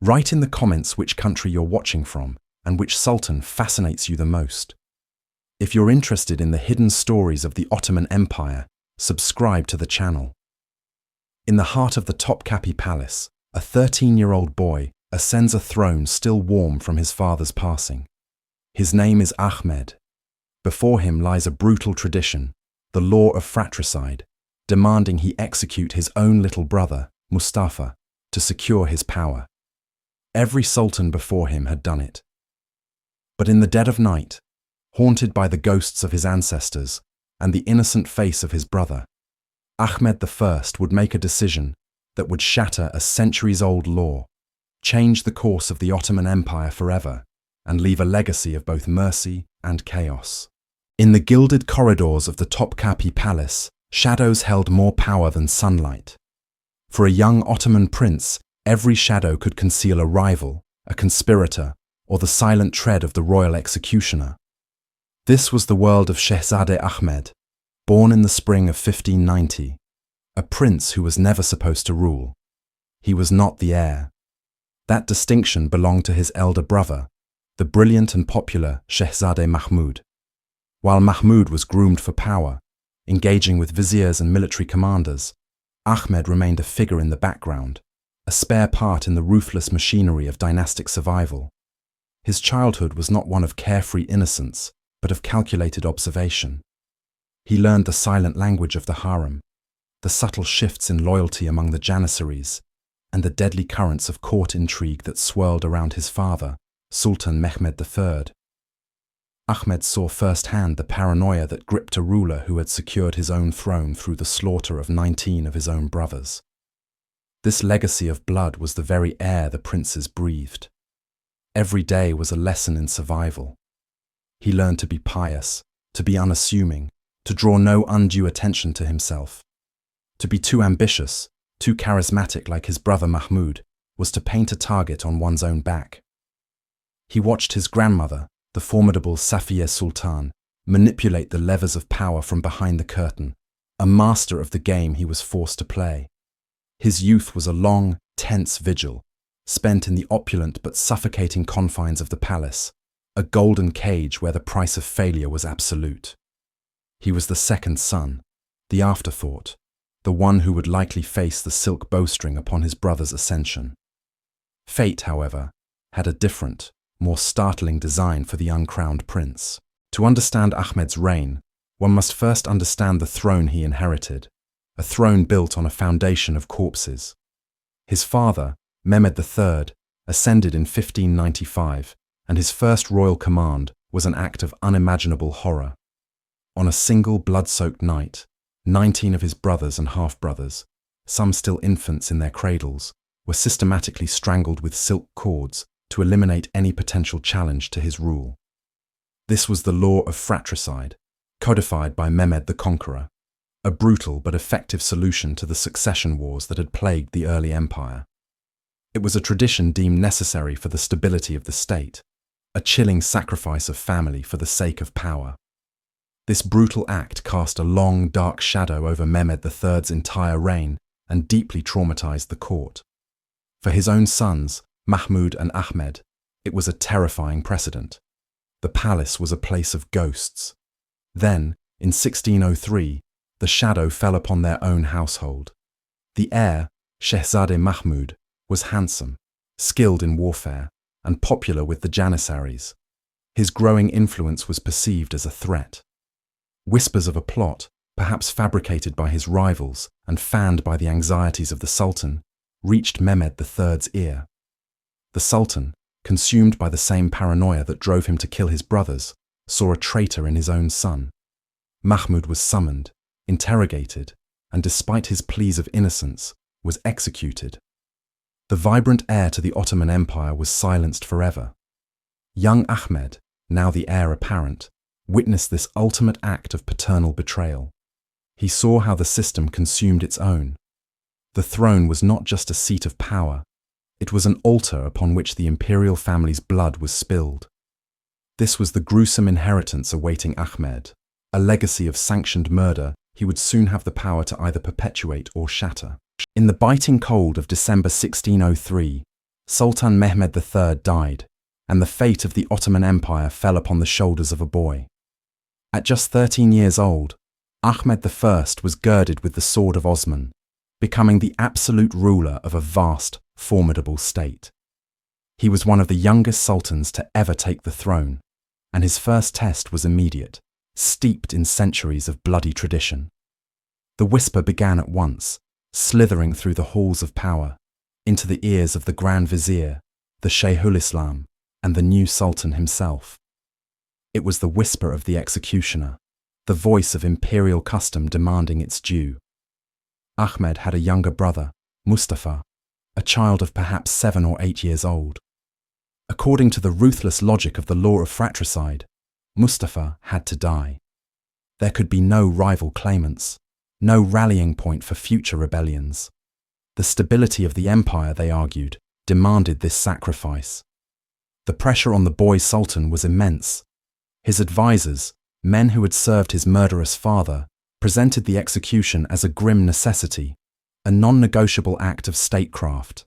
Write in the comments which country you're watching from and which sultan fascinates you the most. If you're interested in the hidden stories of the Ottoman Empire, subscribe to the channel. In the heart of the Topkapi Palace, a 13-year-old boy ascends a throne still warm from his father's passing. His name is Ahmed. Before him lies a brutal tradition, the law of fratricide, demanding he execute his own little brother, Mustafa, to secure his power. Every sultan before him had done it. But in the dead of night, haunted by the ghosts of his ancestors and the innocent face of his brother, Mehmed I would make a decision that would shatter a centuries-old law, change the course of the Ottoman Empire forever, and leave a legacy of both mercy and chaos. In the gilded corridors of the Topkapi Palace, shadows held more power than sunlight. For a young Ottoman prince, every shadow could conceal a rival, a conspirator, or the silent tread of the royal executioner. This was the world of Shehzadeh Ahmed, born in the spring of 1590, a prince who was never supposed to rule. He was not the heir. That distinction belonged to his elder brother, the brilliant and popular Shehzadeh Mahmud. While Mahmud was groomed for power, engaging with viziers and military commanders, Ahmed remained a figure in the background, a spare part in the ruthless machinery of dynastic survival. His childhood was not one of carefree innocence, but of calculated observation. He learned the silent language of the harem, the subtle shifts in loyalty among the janissaries, and the deadly currents of court intrigue that swirled around his father, Sultan Mehmed III. Ahmed saw firsthand the paranoia that gripped a ruler who had secured his own throne through the slaughter of 19 of his own brothers. This legacy of blood was the very air the princes breathed. Every day was a lesson in survival. He learned to be pious, to be unassuming, to draw no undue attention to himself. To be too ambitious, too charismatic like his brother Mahmud, was to paint a target on one's own back. He watched his grandmother, the formidable Safiye Sultan, manipulate the levers of power from behind the curtain, a master of the game he was forced to play. His youth was a long, tense vigil, spent in the opulent but suffocating confines of the palace, a golden cage where the price of failure was absolute. He was the second son, the afterthought, the one who would likely face the silk bowstring upon his brother's ascension. Fate, however, had a different, more startling design for the uncrowned prince. To understand Ahmed's reign, one must first understand the throne he inherited, a throne built on a foundation of corpses. His father, Mehmed III, ascended in 1595, and his first royal command was an act of unimaginable horror. On a single blood-soaked night, 19 of his brothers and half-brothers, some still infants in their cradles, were systematically strangled with silk cords to eliminate any potential challenge to his rule. This was the law of fratricide, codified by Mehmed the Conqueror, a brutal but effective solution to the succession wars that had plagued the early empire. It was a tradition deemed necessary for the stability of the state, a chilling sacrifice of family for the sake of power. This brutal act cast a long, dark shadow over Mehmed III's entire reign and deeply traumatized the court. For his own sons, Mahmud and Ahmed, it was a terrifying precedent. The palace was a place of ghosts. Then, in 1603, the shadow fell upon their own household. The heir, Shehzadeh Mahmud, was handsome, skilled in warfare, and popular with the janissaries. His growing influence was perceived as a threat. Whispers of a plot, perhaps fabricated by his rivals and fanned by the anxieties of the Sultan, reached Mehmed III's ear. The Sultan, consumed by the same paranoia that drove him to kill his brothers, saw a traitor in his own son. Mahmud was summoned, interrogated, and despite his pleas of innocence, was executed. The vibrant heir to the Ottoman Empire was silenced forever. Young Ahmed, now the heir apparent, witnessed this ultimate act of paternal betrayal. He saw how the system consumed its own. The throne was not just a seat of power, it was an altar upon which the imperial family's blood was spilled. This was the gruesome inheritance awaiting Ahmed, a legacy of sanctioned murder he would soon have the power to either perpetuate or shatter. In the biting cold of December 1603, Sultan Mehmed III died, and the fate of the Ottoman Empire fell upon the shoulders of a boy. At just 13 years old, Ahmed I was girded with the sword of Osman, becoming the absolute ruler of a vast, formidable state. He was one of the youngest sultans to ever take the throne, and his first test was immediate, steeped in centuries of bloody tradition. The whisper began at once, slithering through the halls of power, into the ears of the Grand Vizier, the Shaykhul Islam, and the new Sultan himself. It was the whisper of the executioner, the voice of imperial custom demanding its due. Ahmed had a younger brother, Mustafa, a child of perhaps 7 or 8 years old. According to the ruthless logic of the law of fratricide, Mustafa had to die. There could be no rival claimants, no rallying point for future rebellions. The stability of the empire, they argued, demanded this sacrifice. The pressure on the boy sultan was immense. His advisors, men who had served his murderous father, presented the execution as a grim necessity, a non-negotiable act of statecraft.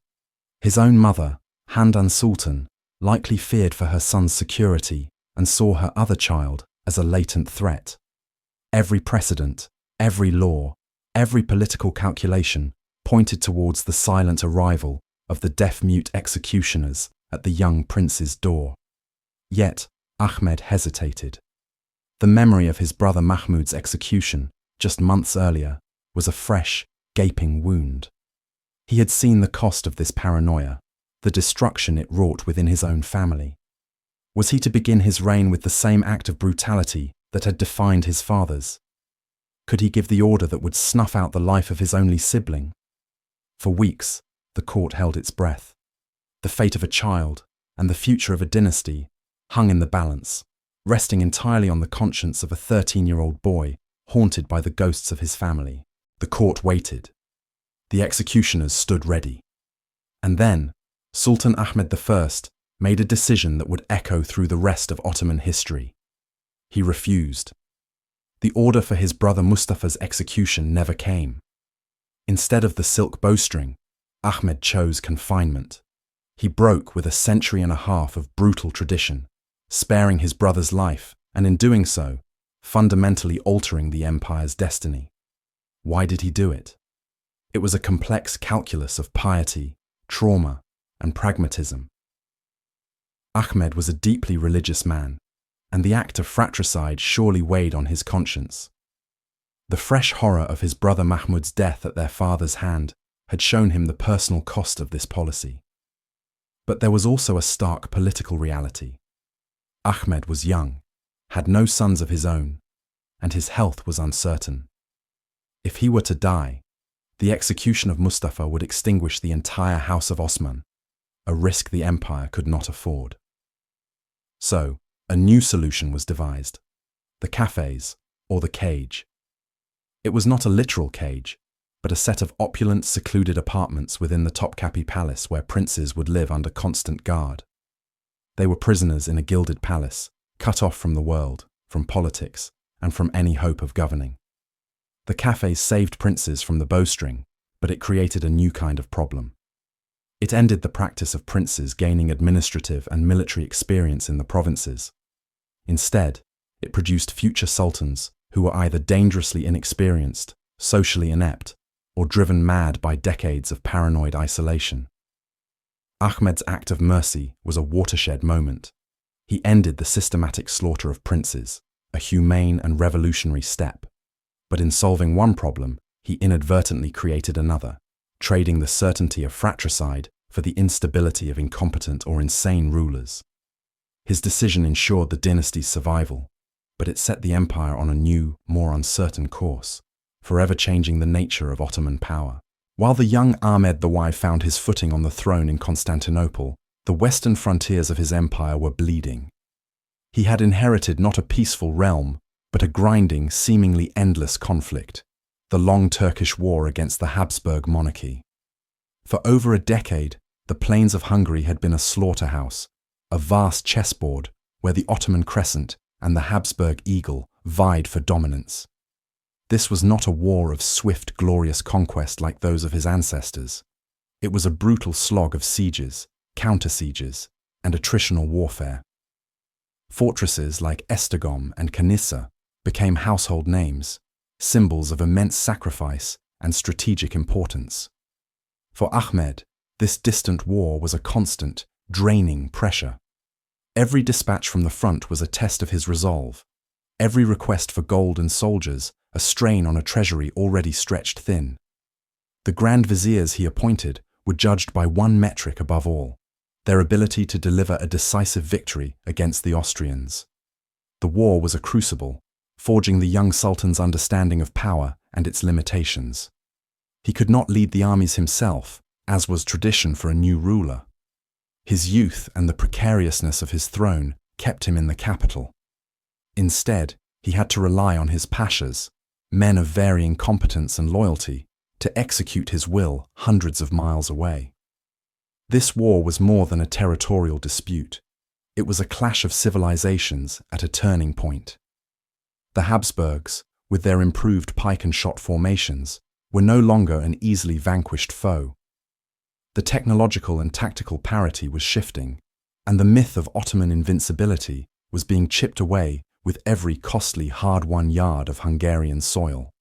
His own mother, Handan Sultan, likely feared for her son's security and saw her other child as a latent threat. Every precedent, every law, every political calculation pointed towards the silent arrival of the deaf-mute executioners at the young prince's door. Yet, Ahmed hesitated. The memory of his brother Mahmud's execution, just months earlier, was a fresh, gaping wound. He had seen the cost of this paranoia, the destruction it wrought within his own family. Was he to begin his reign with the same act of brutality that had defined his father's? Could he give the order that would snuff out the life of his only sibling? For weeks, the court held its breath. The fate of a child and the future of a dynasty hung in the balance, resting entirely on the conscience of a 13-year-old boy haunted by the ghosts of his family. The court waited. The executioners stood ready. And then, Sultan Ahmed I made a decision that would echo through the rest of Ottoman history. He refused. The order for his brother Mustafa's execution never came. Instead of the silk bowstring, Ahmed chose confinement. He broke with a century and a half of brutal tradition, sparing his brother's life, and in doing so, fundamentally altering the empire's destiny. Why did he do it? It was a complex calculus of piety, trauma, and pragmatism. Ahmed was a deeply religious man, and the act of fratricide surely weighed on his conscience. The fresh horror of his brother Mahmud's death at their father's hand had shown him the personal cost of this policy. But there was also a stark political reality. Ahmed was young, had no sons of his own, and his health was uncertain. If he were to die, the execution of Mustafa would extinguish the entire House of Osman, a risk the empire could not afford. So, a new solution was devised: the Kafes, or the cage. It was not a literal cage, but a set of opulent, secluded apartments within the Topkapi Palace where princes would live under constant guard. They were prisoners in a gilded palace, cut off from the world, from politics, and from any hope of governing. The Kafes saved princes from the bowstring, but it created a new kind of problem. It ended the practice of princes gaining administrative and military experience in the provinces. Instead, it produced future sultans who were either dangerously inexperienced, socially inept, or driven mad by decades of paranoid isolation. Ahmed's act of mercy was a watershed moment. He ended the systematic slaughter of princes, a humane and revolutionary step. But in solving one problem, he inadvertently created another, trading the certainty of fratricide for the instability of incompetent or insane rulers. His decision ensured the dynasty's survival, but it set the empire on a new, more uncertain course, forever changing the nature of Ottoman power. While the young Mehmed I found his footing on the throne in Constantinople, the western frontiers of his empire were bleeding. He had inherited not a peaceful realm, but a grinding, seemingly endless conflict, the long Turkish war against the Habsburg monarchy. For over a decade, the plains of Hungary had been a slaughterhouse, a vast chessboard where the Ottoman crescent and the Habsburg eagle vied for dominance. This was not a war of swift, glorious conquest like those of his ancestors. It was a brutal slog of sieges, counter-sieges, and attritional warfare. Fortresses like Esztergom and Kanissa became household names, symbols of immense sacrifice and strategic importance. For Ahmed, this distant war was a constant, draining pressure. Every dispatch from the front was a test of his resolve, every request for gold and soldiers a strain on a treasury already stretched thin. The Grand Viziers he appointed were judged by one metric above all: their ability to deliver a decisive victory against the Austrians. The war was a crucible, forging the young Sultan's understanding of power and its limitations. He could not lead the armies himself, as was tradition for a new ruler. His youth and the precariousness of his throne kept him in the capital. Instead, he had to rely on his pashas, men of varying competence and loyalty, to execute his will hundreds of miles away. This war was more than a territorial dispute. It was a clash of civilizations at a turning point. The Habsburgs, with their improved pike and shot formations, were no longer an easily vanquished foe. The technological and tactical parity was shifting, and the myth of Ottoman invincibility was being chipped away with every costly, hard-won yard of Hungarian soil.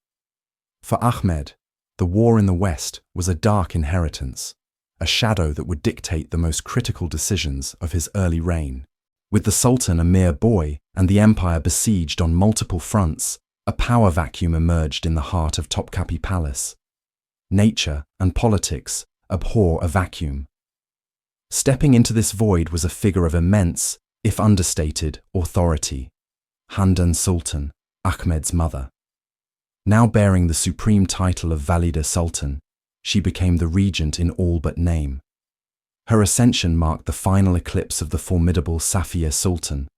For Ahmed, the war in the West was a dark inheritance, a shadow that would dictate the most critical decisions of his early reign. With the Sultan a mere boy and the empire besieged on multiple fronts, a power vacuum emerged in the heart of Topkapi Palace. Nature and politics abhor a vacuum. Stepping into this void was a figure of immense, if understated, authority: Handan Sultan, Ahmed's mother. Now bearing the supreme title of Valide Sultan, she became the regent in all but name. Her ascension marked the final eclipse of the formidable Safiye Sultan,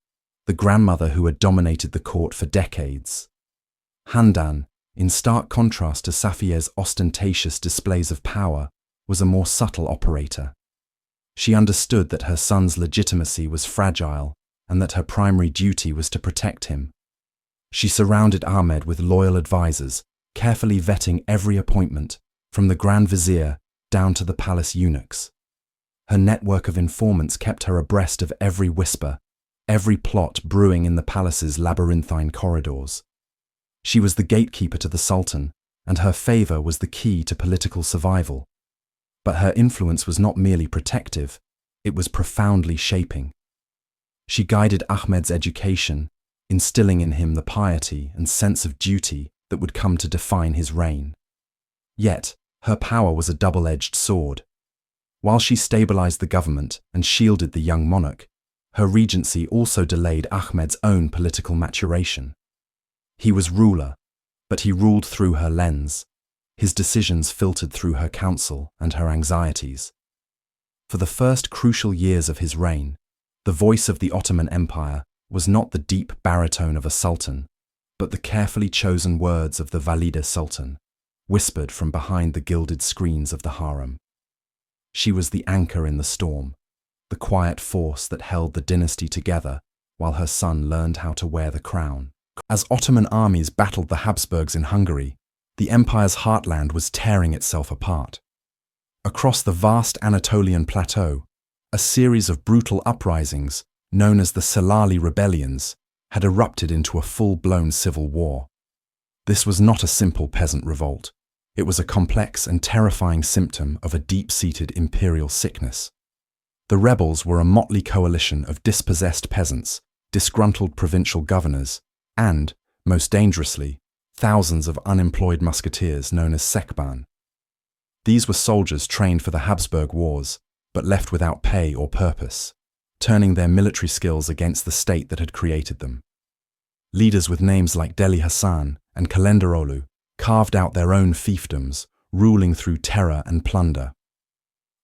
the grandmother who had dominated the court for decades. Handan, in stark contrast to Safiye's ostentatious displays of power, was a more subtle operator. She understood that her son's legitimacy was fragile and that her primary duty was to protect him. She surrounded Ahmed with loyal advisors, carefully vetting every appointment, from the Grand Vizier down to the palace eunuchs. Her network of informants kept her abreast of every whisper, every plot brewing in the palace's labyrinthine corridors. She was the gatekeeper to the Sultan, and her favor was the key to political survival. But her influence was not merely protective, it was profoundly shaping. She guided Ahmed's education, instilling in him the piety and sense of duty that would come to define his reign. Yet, her power was a double-edged sword. While she stabilized the government and shielded the young monarch, her regency also delayed Ahmed's own political maturation. He was ruler, but he ruled through her lens. His decisions filtered through her counsel and her anxieties. For the first crucial years of his reign, the voice of the Ottoman Empire was not the deep baritone of a sultan, but the carefully chosen words of the Valide Sultan, whispered from behind the gilded screens of the harem. She was the anchor in the storm, the quiet force that held the dynasty together while her son learned how to wear the crown. As Ottoman armies battled the Habsburgs in Hungary, the empire's heartland was tearing itself apart. Across the vast Anatolian plateau, a series of brutal uprisings, known as the Selali rebellions, had erupted into a full-blown civil war. This was not a simple peasant revolt. It was a complex and terrifying symptom of a deep-seated imperial sickness. The rebels were a motley coalition of dispossessed peasants, disgruntled provincial governors, and, most dangerously, thousands of unemployed musketeers known as sekban. These were soldiers trained for the Habsburg Wars, but left without pay or purpose, turning their military skills against the state that had created them. Leaders with names like Deli Hassan and Kalenderolu carved out their own fiefdoms, ruling through terror and plunder.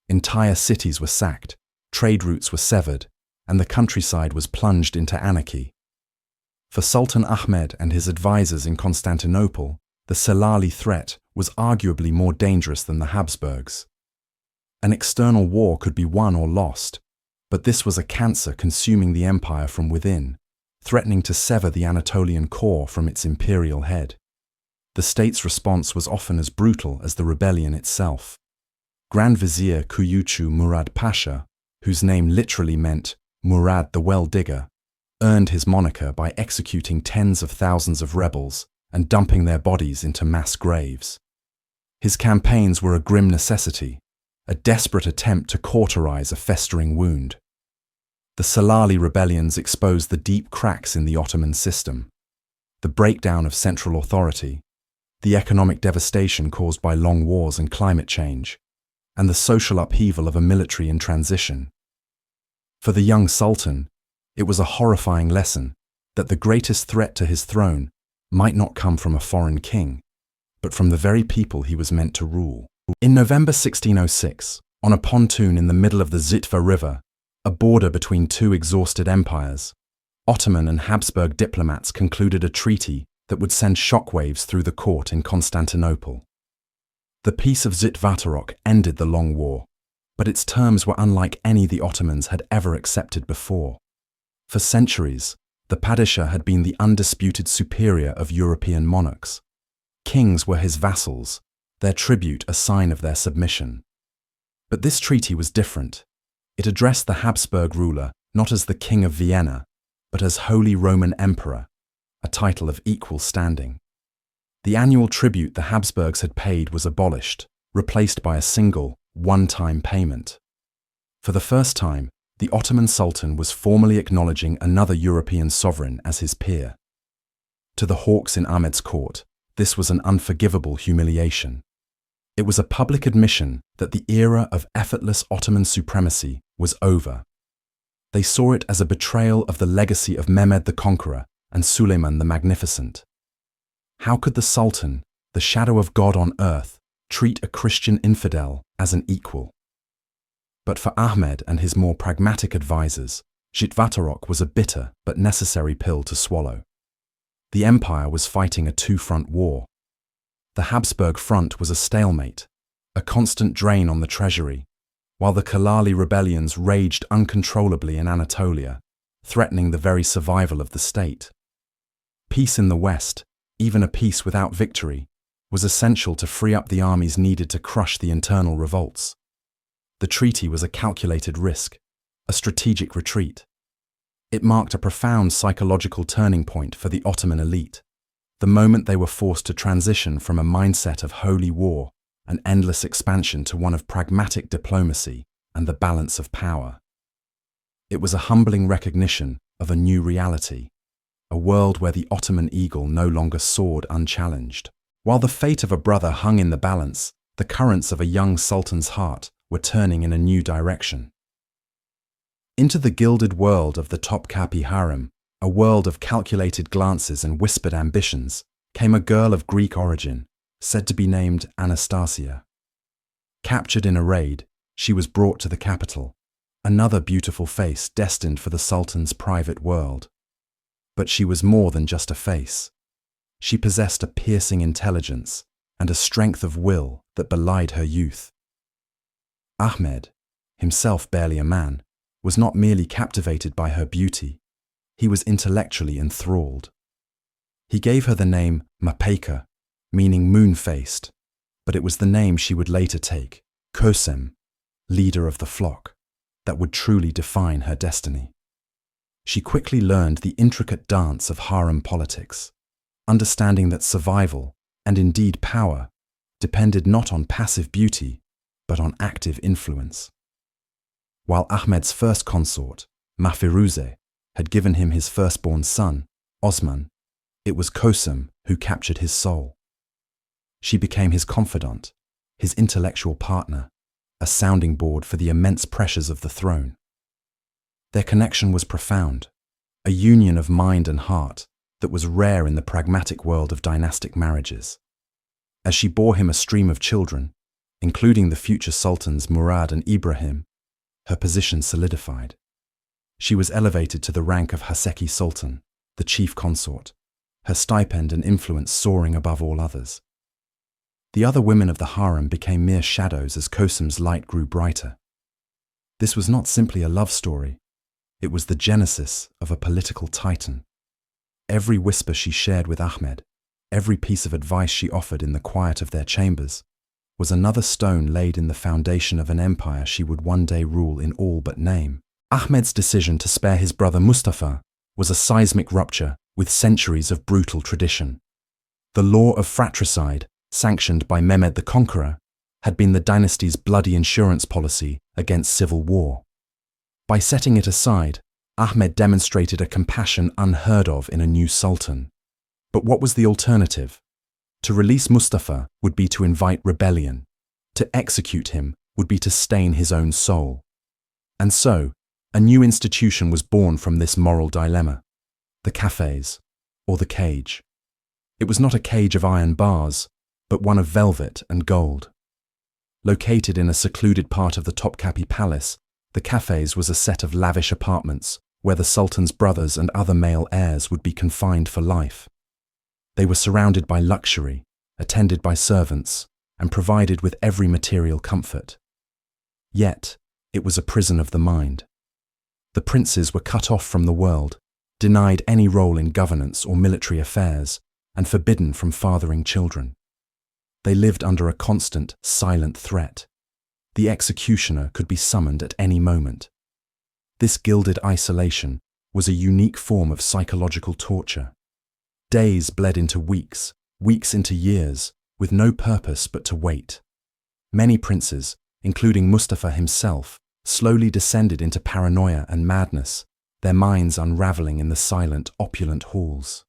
Entire cities were sacked, trade routes were severed, and the countryside was plunged into anarchy. For Sultan Ahmed and his advisors in Constantinople, the Selali threat was arguably more dangerous than the Habsburgs. An external war could be won or lost, but this was a cancer consuming the empire from within, threatening to sever the Anatolian core from its imperial head. The state's response was often as brutal as the rebellion itself. Grand Vizier Kuyucu Murad Pasha, whose name literally meant Murad the Well-Digger, earned his moniker by executing tens of thousands of rebels and dumping their bodies into mass graves. His campaigns were a grim necessity, a desperate attempt to cauterize a festering wound. The Salali rebellions exposed the deep cracks in the Ottoman system, the breakdown of central authority, the economic devastation caused by long wars and climate change, and the social upheaval of a military in transition. For the young Sultan, it was a horrifying lesson that the greatest threat to his throne might not come from a foreign king, but from the very people he was meant to rule. In November 1606, on a pontoon in the middle of the Zitva River, a border between two exhausted empires, Ottoman and Habsburg diplomats concluded a treaty that would send shockwaves through the court in Constantinople. The Peace of Zitvatarok ended the long war, but its terms were unlike any the Ottomans had ever accepted before. For centuries, the Padishah had been the undisputed superior of European monarchs. Kings were his vassals, their tribute a sign of their submission. But this treaty was different. It addressed the Habsburg ruler not as the King of Vienna, but as Holy Roman Emperor, a title of equal standing. The annual tribute the Habsburgs had paid was abolished, replaced by a single, one-time payment. For the first time, the Ottoman Sultan was formally acknowledging another European sovereign as his peer. To the hawks in Ahmed's court, this was an unforgivable humiliation. It was a public admission that the era of effortless Ottoman supremacy was over. They saw it as a betrayal of the legacy of Mehmed the Conqueror and Suleiman the Magnificent. How could the Sultan, the shadow of God on earth, treat a Christian infidel as an equal? But for Ahmed and his more pragmatic advisors, Zitvatarok was a bitter but necessary pill to swallow. The empire was fighting a two-front war. The Habsburg front was a stalemate, a constant drain on the treasury, while the Kalali rebellions raged uncontrollably in Anatolia, threatening the very survival of the state. Peace in the West, even a peace without victory, was essential to free up the armies needed to crush the internal revolts. The treaty was a calculated risk, a strategic retreat. It marked a profound psychological turning point for the Ottoman elite, the moment they were forced to transition from a mindset of holy war and endless expansion to one of pragmatic diplomacy and the balance of power. It was a humbling recognition of a new reality, a world where the Ottoman eagle no longer soared unchallenged. While the fate of a brother hung in the balance, the currents of a young sultan's heart were turning in a new direction. Into the gilded world of the Topkapi harem, a world of calculated glances and whispered ambitions, came a girl of Greek origin, said to be named Anastasia. Captured in a raid, she was brought to the capital, another beautiful face destined for the Sultan's private world. But she was more than just a face. She possessed a piercing intelligence and a strength of will that belied her youth. Ahmed, himself barely a man, was not merely captivated by her beauty, he was intellectually enthralled. He gave her the name Mapeka, meaning moon-faced, but it was the name she would later take, Kosem, leader of the flock, that would truly define her destiny. She quickly learned the intricate dance of harem politics, understanding that survival, and indeed power, depended not on passive beauty, but on active influence. While Ahmed's first consort, Mahfiruze, had given him his firstborn son, Osman, it was Kosem who captured his soul. She became his confidant, his intellectual partner, a sounding board for the immense pressures of the throne. Their connection was profound, a union of mind and heart that was rare in the pragmatic world of dynastic marriages. As she bore him a stream of children, including the future sultans Murad and Ibrahim, her position solidified. She was elevated to the rank of Haseki Sultan, the chief consort, her stipend and influence soaring above all others. The other women of the harem became mere shadows as Kosem's light grew brighter. This was not simply a love story, it was the genesis of a political titan. Every whisper she shared with Ahmed, every piece of advice she offered in the quiet of their chambers, was another stone laid in the foundation of an empire she would one day rule in all but name. Ahmed's decision to spare his brother Mustafa was a seismic rupture with centuries of brutal tradition. The law of fratricide, sanctioned by Mehmed the Conqueror, had been the dynasty's bloody insurance policy against civil war. By setting it aside, Ahmed demonstrated a compassion unheard of in a new sultan. But what was the alternative? To release Mustafa would be to invite rebellion. To execute him would be to stain his own soul. And so, a new institution was born from this moral dilemma: the Kafes, or the cage. It was not a cage of iron bars, but one of velvet and gold. Located in a secluded part of the Topkapi Palace, the Kafes was a set of lavish apartments where the Sultan's brothers and other male heirs would be confined for life. They were surrounded by luxury, attended by servants, and provided with every material comfort. Yet, it was a prison of the mind. The princes were cut off from the world, denied any role in governance or military affairs, and forbidden from fathering children. They lived under a constant, silent threat. The executioner could be summoned at any moment. This gilded isolation was a unique form of psychological torture. Days bled into weeks, weeks into years, with no purpose but to wait. Many princes, including Mustafa himself, slowly descended into paranoia and madness, their minds unraveling in the silent, opulent halls.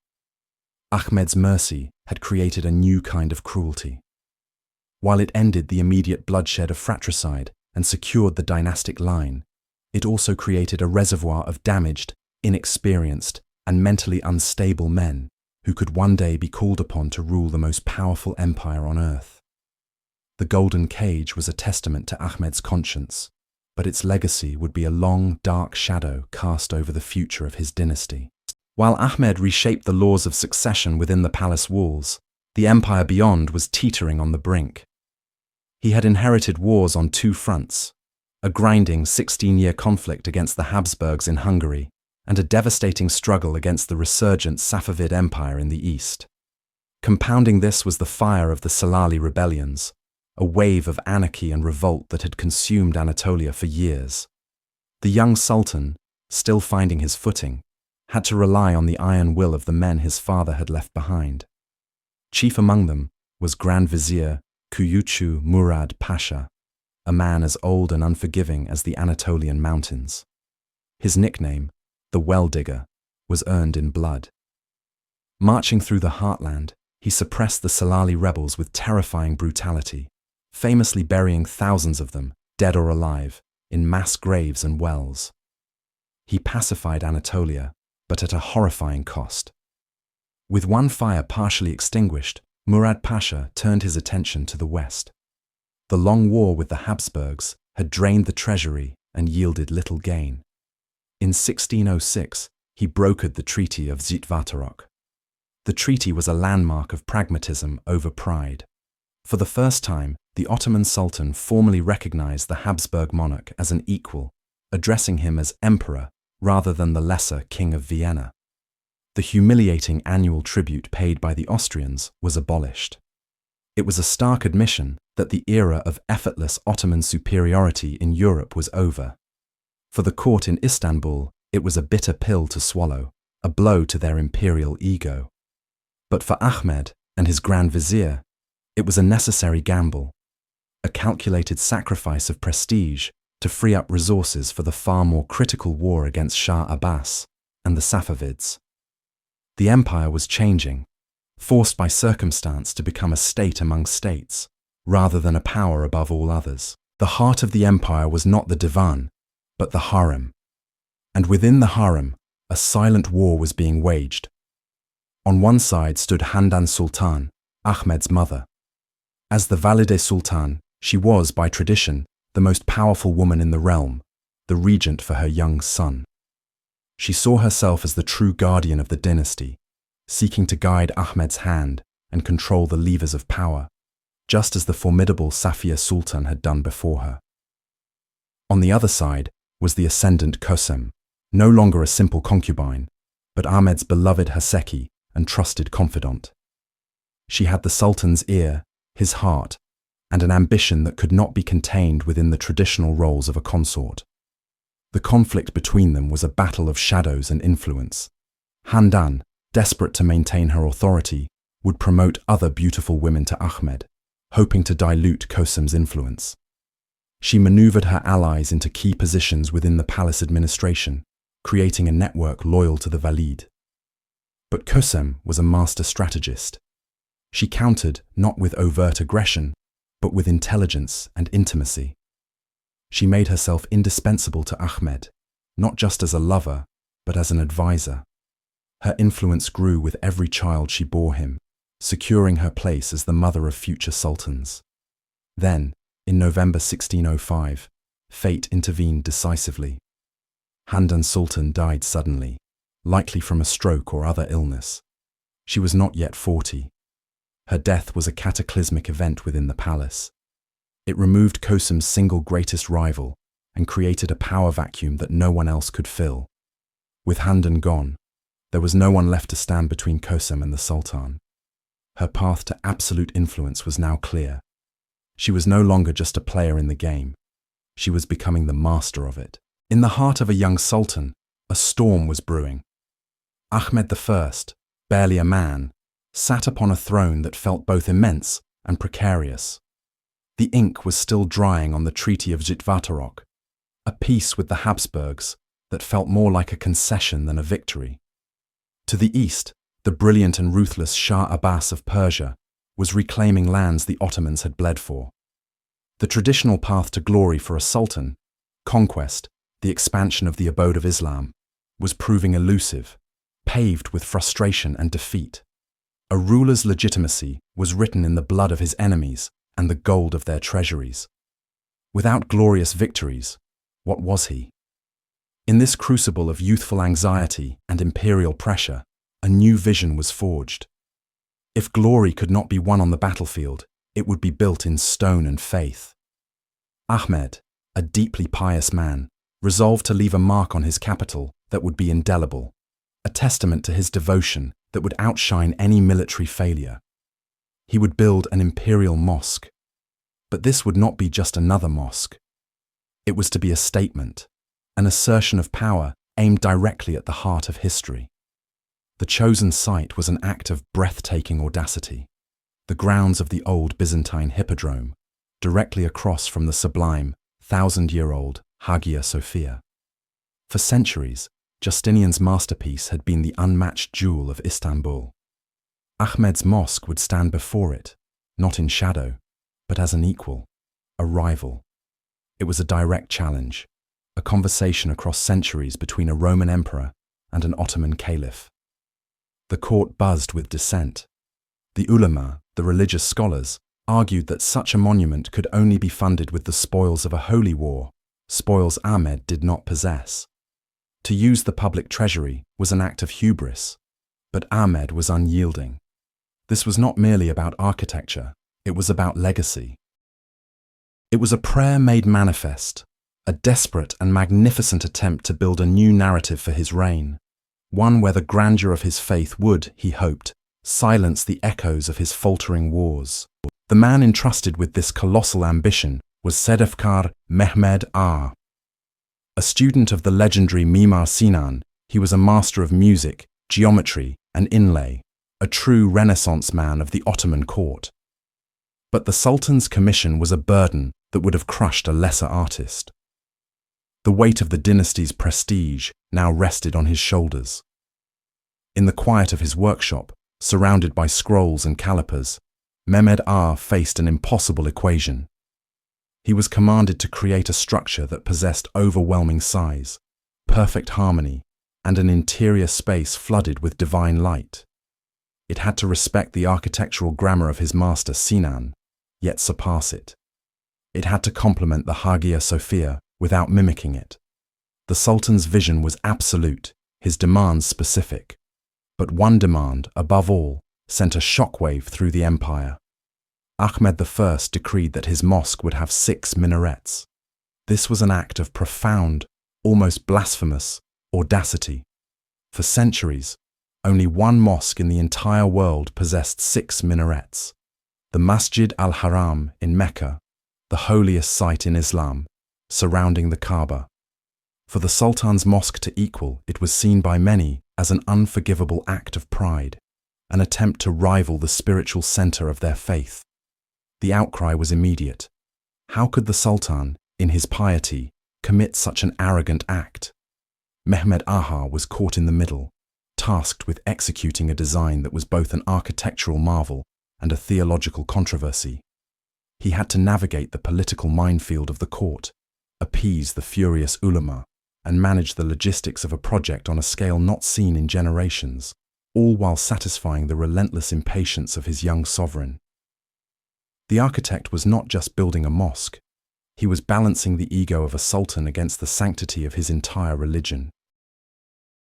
Ahmed's mercy had created a new kind of cruelty. While it ended the immediate bloodshed of fratricide and secured the dynastic line, it also created a reservoir of damaged, inexperienced, and mentally unstable men who could one day be called upon to rule the most powerful empire on earth. The golden cage was a testament to Ahmed's conscience, but its legacy would be a long, dark shadow cast over the future of his dynasty. While Ahmed reshaped the laws of succession within the palace walls, the empire beyond was teetering on the brink. He had inherited wars on two fronts: a grinding 16-year conflict against the Habsburgs in Hungary, and a devastating struggle against the resurgent Safavid Empire in the east. Compounding this was the fire of the Salali rebellions, a wave of anarchy and revolt that had consumed Anatolia for years. The young sultan, still finding his footing, had to rely on the iron will of the men his father had left behind. Chief among them was Grand Vizier Kuyuchu Murad Pasha, a man as old and unforgiving as the Anatolian mountains. His nickname, the Well Digger, was earned in blood. Marching through the heartland, he suppressed the Salali rebels with terrifying brutality, famously burying thousands of them, dead or alive, in mass graves and wells. He pacified Anatolia, but at a horrifying cost. With one fire partially extinguished, Murad Pasha turned his attention to the west. The long war with the Habsburgs had drained the treasury and yielded little gain. In 1606, he brokered the Treaty of Zitvatarok. The treaty was a landmark of pragmatism over pride. For the first time, the Ottoman Sultan formally recognized the Habsburg monarch as an equal, addressing him as emperor rather than the lesser King of Vienna. The humiliating annual tribute paid by the Austrians was abolished. It was a stark admission that the era of effortless Ottoman superiority in Europe was over. For the court in Istanbul, it was a bitter pill to swallow, a blow to their imperial ego. But for Ahmed and his Grand Vizier, it was a necessary gamble, a calculated sacrifice of prestige to free up resources for the far more critical war against Shah Abbas and the Safavids. The empire was changing, forced by circumstance to become a state among states, rather than a power above all others. The heart of the empire was not the divan, but the harem. And within the harem, a silent war was being waged. On one side stood Handan Sultan, Ahmed's mother. As the Valide Sultan, she was, by tradition, the most powerful woman in the realm, the regent for her young son. She saw herself as the true guardian of the dynasty, seeking to guide Ahmed's hand and control the levers of power, just as the formidable Safiya Sultan had done before her. On the other side was the ascendant Kösem, no longer a simple concubine, but Ahmed's beloved Haseki and trusted confidant. She had the Sultan's ear, his heart, and an ambition that could not be contained within the traditional roles of a consort. The conflict between them was a battle of shadows and influence. Handan, desperate to maintain her authority, would promote other beautiful women to Ahmed, hoping to dilute Kosem's influence. She maneuvered her allies into key positions within the palace administration, creating a network loyal to the Valid. But Kosem was a master strategist. She countered not with overt aggression, but with intelligence and intimacy. She made herself indispensable to Ahmed, not just as a lover, but as an advisor. Her influence grew with every child she bore him, securing her place as the mother of future sultans. Then, in November 1605, fate intervened decisively. Handan Sultan died suddenly, likely from a stroke or other illness. She was not yet 40. Her death was a cataclysmic event within the palace. It removed Kosem's single greatest rival and created a power vacuum that no one else could fill. With Handan gone, there was no one left to stand between Kosem and the Sultan. Her path to absolute influence was now clear. She was no longer just a player in the game. She was becoming the master of it. In the heart of a young sultan, a storm was brewing. Mehmed I, barely a man, sat upon a throne that felt both immense and precarious. The ink was still drying on the Treaty of Zitvatarok, a peace with the Habsburgs that felt more like a concession than a victory. To the east, the brilliant and ruthless Shah Abbas of Persia was reclaiming lands the Ottomans had bled for. The traditional path to glory for a sultan, conquest, the expansion of the abode of Islam, was proving elusive, paved with frustration and defeat. A ruler's legitimacy was written in the blood of his enemies and the gold of their treasuries. Without glorious victories, what was he? In this crucible of youthful anxiety and imperial pressure, a new vision was forged. If glory could not be won on the battlefield, it would be built in stone and faith. Ahmed, a deeply pious man, resolved to leave a mark on his capital that would be indelible, a testament to his devotion that would outshine any military failure. He would build an imperial mosque. But this would not be just another mosque. It was to be a statement, an assertion of power aimed directly at the heart of history. The chosen site was an act of breathtaking audacity, the grounds of the old Byzantine hippodrome, directly across from the sublime, 1,000-year-old Hagia Sophia. For centuries, Justinian's masterpiece had been the unmatched jewel of Istanbul. Ahmed's mosque would stand before it, not in shadow, but as an equal, a rival. It was a direct challenge, a conversation across centuries between a Roman emperor and an Ottoman caliph. The court buzzed with dissent. The ulama, the religious scholars, argued that such a monument could only be funded with the spoils of a holy war, spoils Ahmed did not possess. To use the public treasury was an act of hubris, but Ahmed was unyielding. This was not merely about architecture, it was about legacy. It was a prayer made manifest, a desperate and magnificent attempt to build a new narrative for his reign, one where the grandeur of his faith would, he hoped, silence the echoes of his faltering wars. The man entrusted with this colossal ambition was Sedefkar Mehmed III. A student of the legendary Mimar Sinan, he was a master of music, geometry, and inlay, a true Renaissance man of the Ottoman court. But the Sultan's commission was a burden that would have crushed a lesser artist. The weight of the dynasty's prestige now rested on his shoulders. In the quiet of his workshop, surrounded by scrolls and calipers, Mehmed III faced an impossible equation. He was commanded to create a structure that possessed overwhelming size, perfect harmony, and an interior space flooded with divine light. It had to respect the architectural grammar of his master Sinan, yet surpass it. It had to complement the Hagia Sophia without mimicking it. The Sultan's vision was absolute, his demands specific. But one demand, above all, sent a shockwave through the empire. Mehmed I decreed that his mosque would have 6 minarets. This was an act of profound, almost blasphemous, audacity. For centuries, only one mosque in the entire world possessed 6 minarets. the Masjid al-Haram in Mecca, the holiest site in Islam, surrounding the Kaaba. For the Sultan's mosque to equal, it was seen by many as an unforgivable act of pride, an attempt to rival the spiritual center of their faith. The outcry was immediate. How could the Sultan, in his piety, commit such an arrogant act? Mehmed II was caught in the middle, tasked with executing a design that was both an architectural marvel and a theological controversy. He had to navigate the political minefield of the court, appease the furious ulama, and manage the logistics of a project on a scale not seen in generations, all while satisfying the relentless impatience of his young sovereign. The architect was not just building a mosque, he was balancing the ego of a sultan against the sanctity of his entire religion.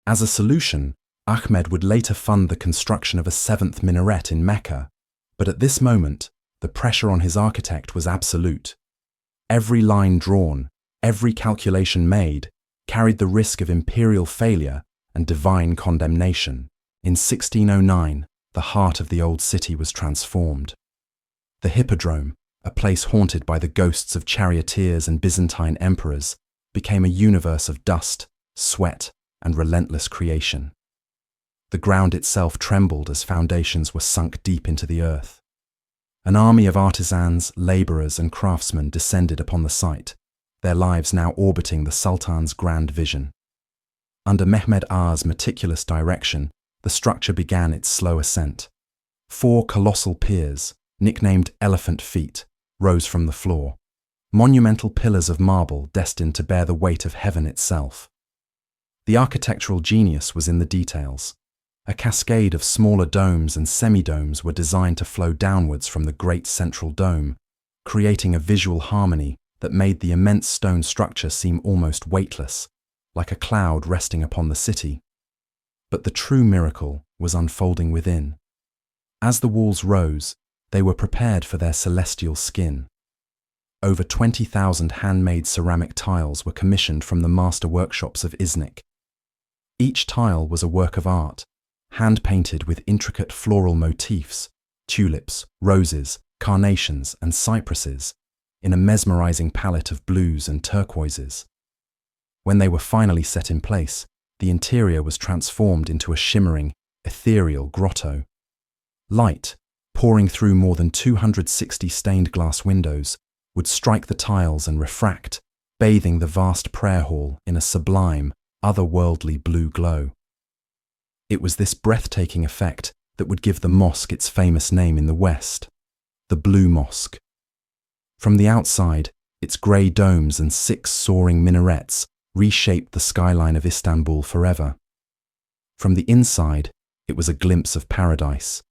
As a solution, Ahmed would later fund the construction of a seventh minaret in Mecca, but at this moment, the pressure on his architect was absolute. Every line drawn, every calculation made, carried the risk of imperial failure and divine condemnation. In 1609, the heart of the old city was transformed. The Hippodrome, a place haunted by the ghosts of charioteers and Byzantine emperors, became a universe of dust, sweat, and relentless creation. The ground itself trembled as foundations were sunk deep into the earth. An army of artisans, laborers, and craftsmen descended upon the site, their lives now orbiting the Sultan's grand vision. Under Mehmed I's meticulous direction, the structure began its slow ascent. 4 colossal piers, nicknamed elephant feet, rose from the floor, monumental pillars of marble destined to bear the weight of heaven itself. The architectural genius was in the details. A cascade of smaller domes and semi-domes were designed to flow downwards from the great central dome, creating a visual harmony that made the immense stone structure seem almost weightless, like a cloud resting upon the city. But the true miracle was unfolding within. As the walls rose, they were prepared for their celestial skin. Over 20,000 handmade ceramic tiles were commissioned from the master workshops of Iznik. Each tile was a work of art, hand-painted with intricate floral motifs, tulips, roses, carnations, and cypresses, in a mesmerizing palette of blues and turquoises. When they were finally set in place, the interior was transformed into a shimmering, ethereal grotto. Light, pouring through more than 260 stained glass windows, would strike the tiles and refract, bathing the vast prayer hall in a sublime, otherworldly blue glow. It was this breathtaking effect that would give the mosque its famous name in the West, the Blue Mosque. From the outside, its grey domes and 6 soaring minarets reshaped the skyline of Istanbul forever. From the inside, it was a glimpse of paradise.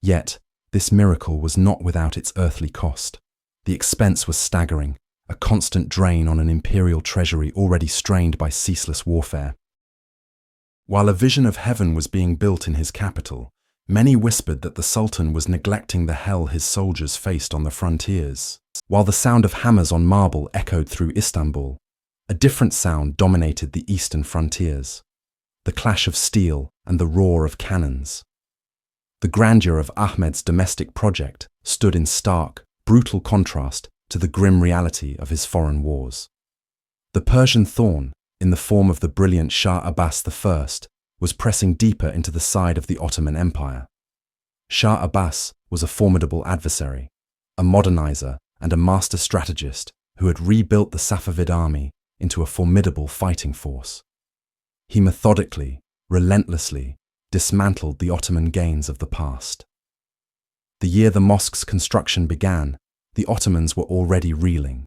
Yet, this miracle was not without its earthly cost. The expense was staggering, a constant drain on an imperial treasury already strained by ceaseless warfare. While a vision of heaven was being built in his capital, many whispered that the Sultan was neglecting the hell his soldiers faced on the frontiers. While the sound of hammers on marble echoed through Istanbul, a different sound dominated the eastern frontiers: the clash of steel and the roar of cannons. The grandeur of Ahmed's domestic project stood in stark, brutal contrast to the grim reality of his foreign wars. The Persian thorn, in the form of the brilliant Shah Abbas I, was pressing deeper into the side of the Ottoman Empire. Shah Abbas was a formidable adversary, a modernizer and a master strategist who had rebuilt the Safavid army into a formidable fighting force. He methodically, relentlessly, dismantled the Ottoman gains of the past. The year the mosque's construction began, the Ottomans were already reeling.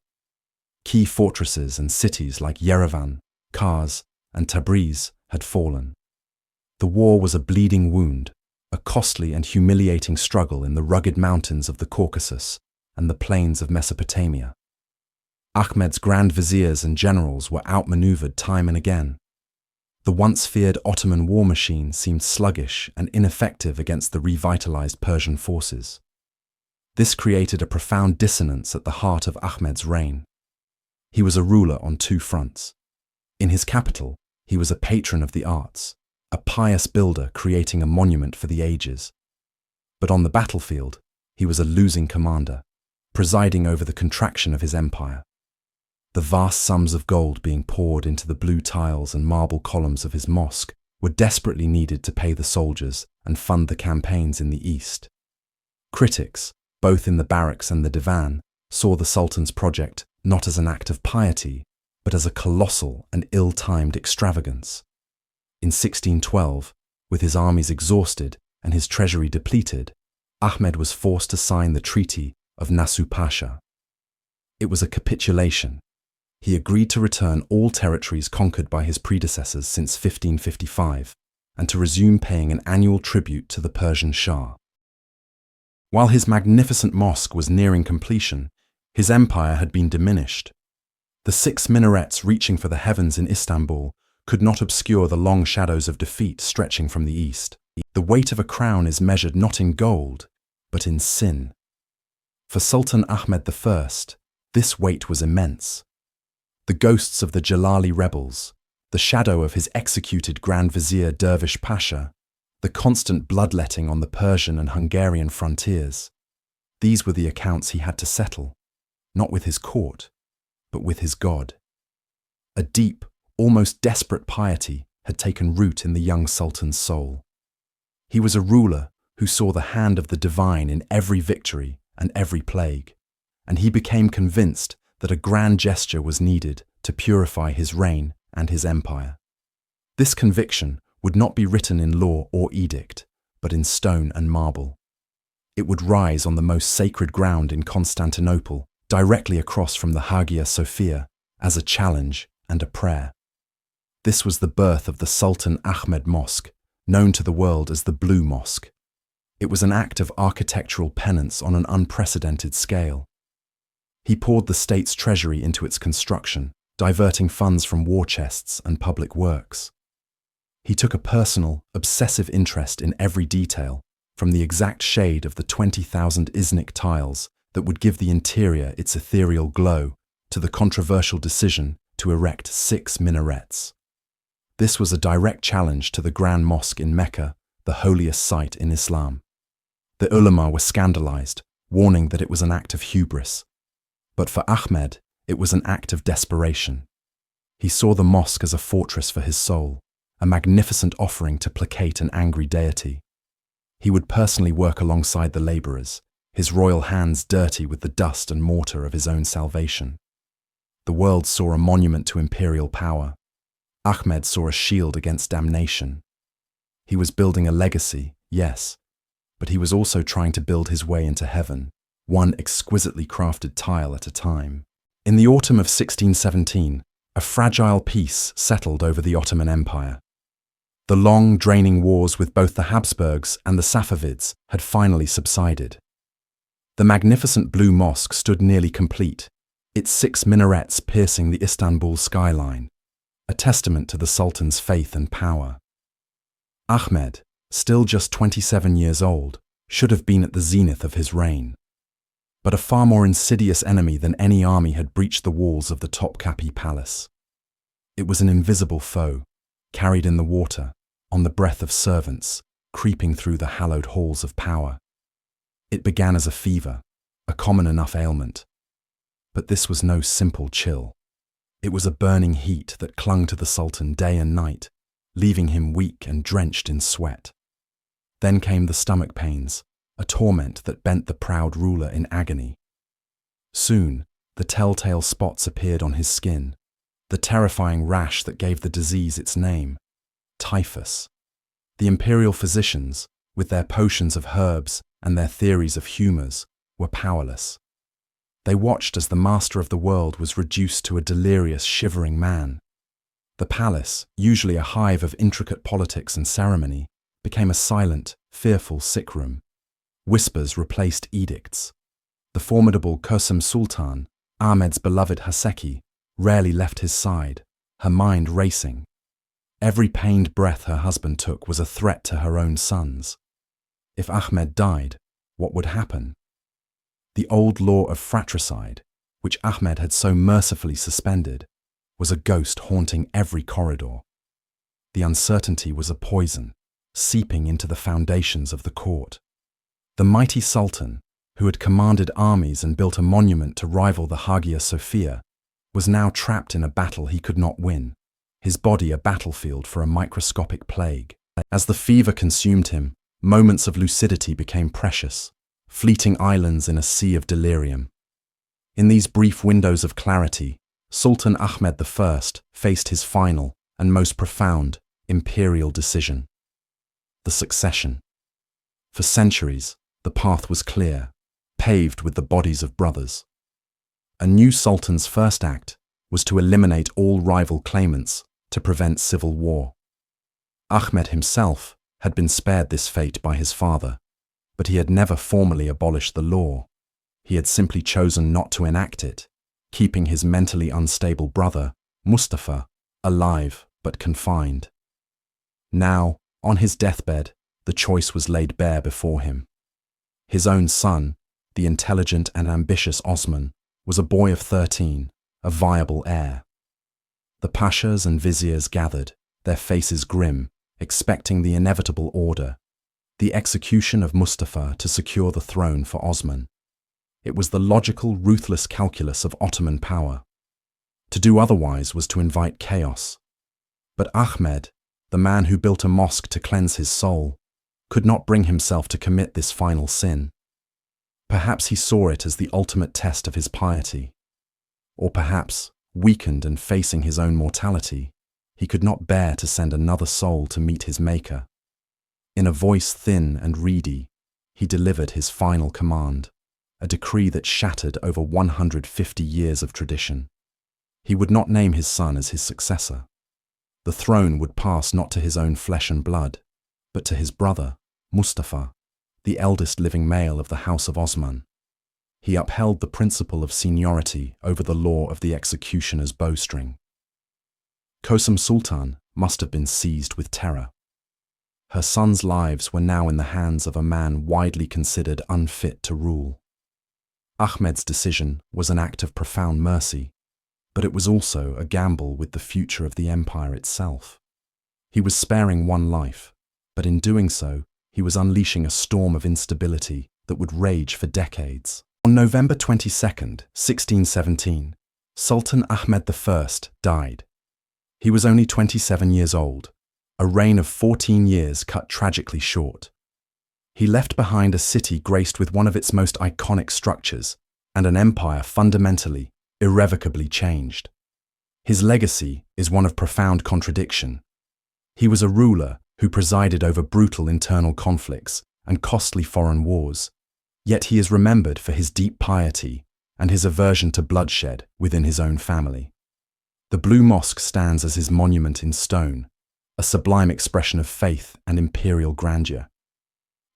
Key fortresses and cities like Yerevan, Kars, and Tabriz had fallen. The war was a bleeding wound, a costly and humiliating struggle in the rugged mountains of the Caucasus and the plains of Mesopotamia. Ahmed's grand viziers and generals were outmaneuvered time and again. The once feared Ottoman war machine seemed sluggish and ineffective against the revitalized Persian forces. This created a profound dissonance at the heart of Ahmed's reign. He was a ruler on 2 fronts. In his capital, he was a patron of the arts, a pious builder creating a monument for the ages. But on the battlefield, he was a losing commander, presiding over the contraction of his empire. The vast sums of gold being poured into the blue tiles and marble columns of his mosque were desperately needed to pay the soldiers and fund the campaigns in the east. Critics, both in the barracks and the divan, saw the Sultan's project not as an act of piety, but as a colossal and ill-timed extravagance. In 1612, with his armies exhausted and his treasury depleted, Ahmed was forced to sign the Treaty of Nasu Pasha. It was a capitulation. He agreed to return all territories conquered by his predecessors since 1555 and to resume paying an annual tribute to the Persian Shah. While his magnificent mosque was nearing completion, his empire had been diminished. The 6 minarets reaching for the heavens in Istanbul could not obscure the long shadows of defeat stretching from the east. The weight of a crown is measured not in gold, but in sin. For Sultan Ahmed I, this weight was immense. The ghosts of the Jalali rebels, the shadow of his executed Grand Vizier Dervish Pasha, the constant bloodletting on the Persian and Hungarian frontiers. These were the accounts he had to settle, not with his court, but with his God. A deep, almost desperate piety had taken root in the young Sultan's soul. He was a ruler who saw the hand of the divine in every victory and every plague, and he became convinced that a grand gesture was needed to purify his reign and his empire. This conviction would not be written in law or edict, but in stone and marble. It would rise on the most sacred ground in Constantinople, directly across from the Hagia Sophia, as a challenge and a prayer. This was the birth of the Sultan Ahmed Mosque, known to the world as the Blue Mosque. It was an act of architectural penance on an unprecedented scale. He poured the state's treasury into its construction, diverting funds from war chests and public works. He took a personal, obsessive interest in every detail, from the exact shade of the 20,000 Iznik tiles that would give the interior its ethereal glow, to the controversial decision to erect 6 minarets. This was a direct challenge to the Grand Mosque in Mecca, the holiest site in Islam. The ulama were scandalized, warning that it was an act of hubris. But for Ahmed, it was an act of desperation. He saw the mosque as a fortress for his soul, a magnificent offering to placate an angry deity. He would personally work alongside the laborers, his royal hands dirty with the dust and mortar of his own salvation. The world saw a monument to imperial power. Ahmed saw a shield against damnation. He was building a legacy, yes, but he was also trying to build his way into heaven, one exquisitely crafted tile at a time. In the autumn of 1617, a fragile peace settled over the Ottoman Empire. The long, draining wars with both the Habsburgs and the Safavids had finally subsided. The magnificent Blue Mosque stood nearly complete, its 6 minarets piercing the Istanbul skyline, a testament to the Sultan's faith and power. Ahmed, still just 27 years old, should have been at the zenith of his reign. But a far more insidious enemy than any army had breached the walls of the Topkapi Palace. It was an invisible foe, carried in the water, on the breath of servants, creeping through the hallowed halls of power. It began as a fever, a common enough ailment. But this was no simple chill. It was a burning heat that clung to the Sultan day and night, leaving him weak and drenched in sweat. Then came the stomach pains, a torment that bent the proud ruler in agony. Soon, the telltale spots appeared on his skin, the terrifying rash that gave the disease its name, typhus. The imperial physicians, with their potions of herbs and their theories of humours, were powerless. They watched as the master of the world was reduced to a delirious, shivering man. The palace, usually a hive of intricate politics and ceremony, became a silent, fearful sickroom. Whispers replaced edicts. The formidable Kösem Sultan, Ahmed's beloved Haseki, rarely left his side, her mind racing. Every pained breath her husband took was a threat to her own sons. If Ahmed died, what would happen? The old law of fratricide, which Ahmed had so mercifully suspended, was a ghost haunting every corridor. The uncertainty was a poison, seeping into the foundations of the court. The mighty Sultan, who had commanded armies and built a monument to rival the Hagia Sophia, was now trapped in a battle he could not win, his body a battlefield for a microscopic plague. As the fever consumed him, moments of lucidity became precious, fleeting islands in a sea of delirium. In these brief windows of clarity, Sultan Ahmed I faced his final and most profound imperial decision: the succession. For centuries, the path was clear, paved with the bodies of brothers. A new sultan's first act was to eliminate all rival claimants to prevent civil war. Ahmed himself had been spared this fate by his father, but he had never formally abolished the law. He had simply chosen not to enact it, keeping his mentally unstable brother, Mustafa, alive but confined. Now, on his deathbed, the choice was laid bare before him. His own son, the intelligent and ambitious Osman, was a boy of 13, a viable heir. The pashas and viziers gathered, their faces grim, expecting the inevitable order, the execution of Mustafa to secure the throne for Osman. It was the logical, ruthless calculus of Ottoman power. To do otherwise was to invite chaos. But Ahmed, the man who built a mosque to cleanse his soul, could not bring himself to commit this final sin. Perhaps he saw it as the ultimate test of his piety. Or perhaps, weakened and facing his own mortality, he could not bear to send another soul to meet his maker. In a voice thin and reedy, he delivered his final command, a decree that shattered over 150 years of tradition. He would not name his son as his successor. The throne would pass not to his own flesh and blood, but to his brother, Mustafa, the eldest living male of the House of Osman. He upheld the principle of seniority over the law of the executioner's bowstring. Kosum Sultan must have been seized with terror. Her sons' lives were now in the hands of a man widely considered unfit to rule. Ahmed's decision was an act of profound mercy, but it was also a gamble with the future of the empire itself. He was sparing one life, but in doing so, he was unleashing a storm of instability that would rage for decades. On November 22nd, 1617, Sultan Ahmed I died. He was only 27 years old, a reign of 14 years cut tragically short. He left behind a city graced with one of its most iconic structures and an empire fundamentally, irrevocably changed. His legacy is one of profound contradiction. He was a ruler who presided over brutal internal conflicts and costly foreign wars, yet he is remembered for his deep piety and his aversion to bloodshed within his own family. The Blue Mosque stands as his monument in stone, a sublime expression of faith and imperial grandeur.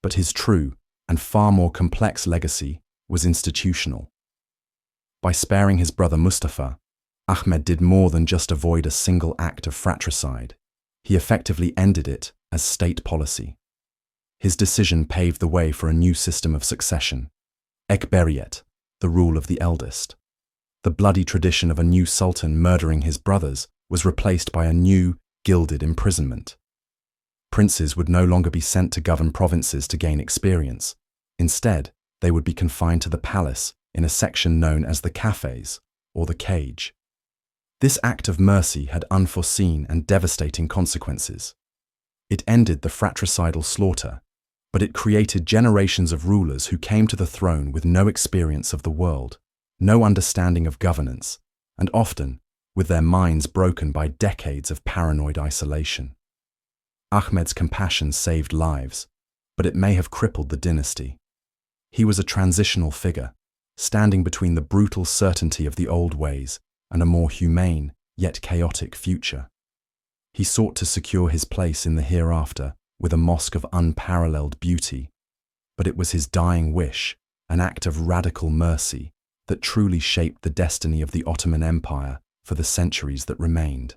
But his true and far more complex legacy was institutional. By sparing his brother Mustafa, Ahmed did more than just avoid a single act of fratricide. He effectively ended it as state policy. His decision paved the way for a new system of succession, Ekberiyet, the rule of the eldest. The bloody tradition of a new sultan murdering his brothers was replaced by a new, gilded imprisonment. Princes would no longer be sent to govern provinces to gain experience. Instead, they would be confined to the palace in a section known as the Kafes, or the cage. This act of mercy had unforeseen and devastating consequences. It ended the fratricidal slaughter, but it created generations of rulers who came to the throne with no experience of the world, no understanding of governance, and often with their minds broken by decades of paranoid isolation. Ahmed's compassion saved lives, but it may have crippled the dynasty. He was a transitional figure, standing between the brutal certainty of the old ways and a more humane, yet chaotic future. He sought to secure his place in the hereafter with a mosque of unparalleled beauty, but it was his dying wish, an act of radical mercy, that truly shaped the destiny of the Ottoman Empire for the centuries that remained.